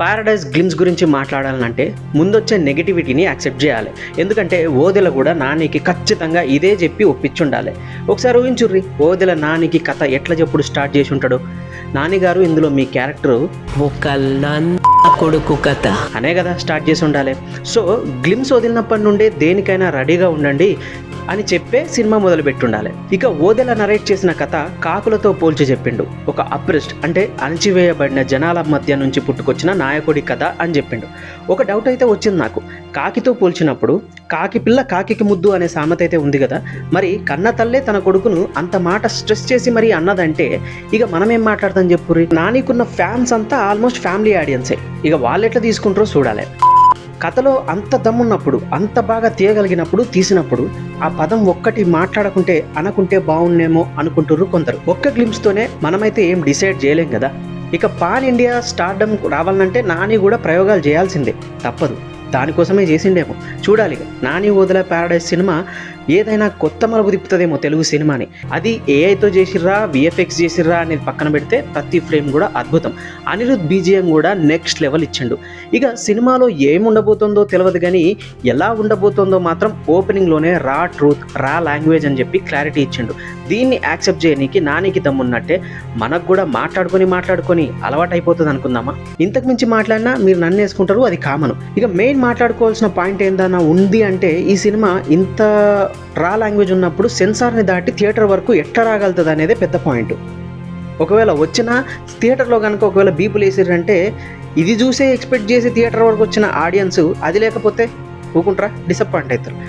Paradise glimpse గురించి మాట్లాడాలంటే ముందొచ్చే నెగిటివిటీని accept చేయాలి. ఎందుకంటే ఓదెల కూడా నానికి ఖచ్చితంగా ఇదే చెప్పి ఒప్పించుండాలి. ఒకసారి ఊహించుర్రి, ఓదెల నానికి కథ ఎట్లా చెప్పుడు స్టార్ట్ చేసి ఉంటాడు. నానిగారు ఇందులో మీ క్యారెక్టరు ఒక కొడుకు కథ అనే కదా స్టార్ట్ చేసి ఉండాలి. సో గ్లిమ్స్ వదిలినప్పటి నుండే దేనికైనా రెడీగా ఉండండి అని చెప్పే సినిమా మొదలుపెట్టుండాలి. ఇక ఓదెల నరేట్ చేసిన కథ కాకులతో పోల్చి చెప్పిండు. ఒక అప్రెస్డ్ అంటే అణచివేయబడిన జనాల మధ్య నుంచి పుట్టుకొచ్చిన నాయకుడి కథ అని చెప్పిండు. ఒక డౌట్ అయితే వచ్చింది నాకు. కాకితో పోల్చినప్పుడు కాకి పిల్ల కాకికి ముద్దు అనే సామెత అయితే ఉంది కదా, మరి కన్న తల్లే తన కొడుకును అంత మాట స్ట్రెస్ చేసి మరీ అన్నదంటే ఇక మనం ఏం మాట్లాడతాం చెప్పుర్రి. నానికున్న ఫ్యాన్స్ అంతా ఆల్మోస్ట్ ఫ్యామిలీ ఆడియన్సే. ఇక వాళ్ళు ఎట్లా తీసుకుంటారో చూడాలి. కథలో అంత దమ్మున్నప్పుడు, అంత బాగా తీయగలిగినప్పుడు, తీసినప్పుడు ఆ పదం ఒక్కటి మాట్లాడకుంటే అనుకుంటే బాగుండేమో అనుకుంటుర్రు కొందరు. ఒక్క గ్లిమ్స్తోనే మనమైతే ఏం డిసైడ్ చేయలేం కదా. ఇక పాన్ ఇండియా స్టార్డమ్ రావాలంటే నాని కూడా ప్రయోగాలు చేయాల్సిందే, తప్పదు. దానికోసమే చేసిండేమో చూడాలి. నాని ఓదెల పారడైజ్ సినిమా ఏదైనా కొత్త మలుపు తిప్పుతుందేమో తెలుగు సినిమాని. అది ఏఐతో చేసిర్రా, విఎఫ్ఎక్స్ చేసిర్రా అనేది పక్కన పెడితే ప్రతి ఫ్రేమ్ కూడా అద్భుతం. అనిరుద్ బీజిఎం కూడా నెక్స్ట్ లెవెల్ ఇచ్చిండు. ఇక సినిమాలో ఏముండబోతుందో తెలియదు కానీ ఎలా ఉండబోతుందో మాత్రం ఓపెనింగ్లోనే రా ట్రూత్, రా లాంగ్వేజ్ అని చెప్పి క్లారిటీ ఇచ్చిండు. దీన్ని యాక్సెప్ట్ చేయనీకి నానికి దమ్మున్నట్టే మనకు కూడా మాట్లాడుకొని అలవాటు అయిపోతుంది అనుకుందామా. ఇంతకు మించి మాట్లాడినా మీరు నన్ను వేసుకుంటారు, అది కామను. ఇక మెయిన్ మాట్లాడుకోవాల్సిన పాయింట్ ఏందన్నా ఉంది అంటే, ఈ సినిమా ఇంత రా లాంగ్వేజ్ ఉన్నప్పుడు సెన్సార్ని దాటి థియేటర్ వరకు ఎట్లా రాగలుగుతుంది అనేదే పెద్ద పాయింట్. ఒకవేళ వచ్చిన థియేటర్లో కనుక ఒకవేళ బీపులు వేసిర్రంటే ఇది చూసే ఎక్స్పెక్ట్ చేసి థియేటర్ వరకు వచ్చిన ఆడియన్స్ అది లేకపోతే ఊకుంటారా, డిసప్పాయింట్ అవుతారు.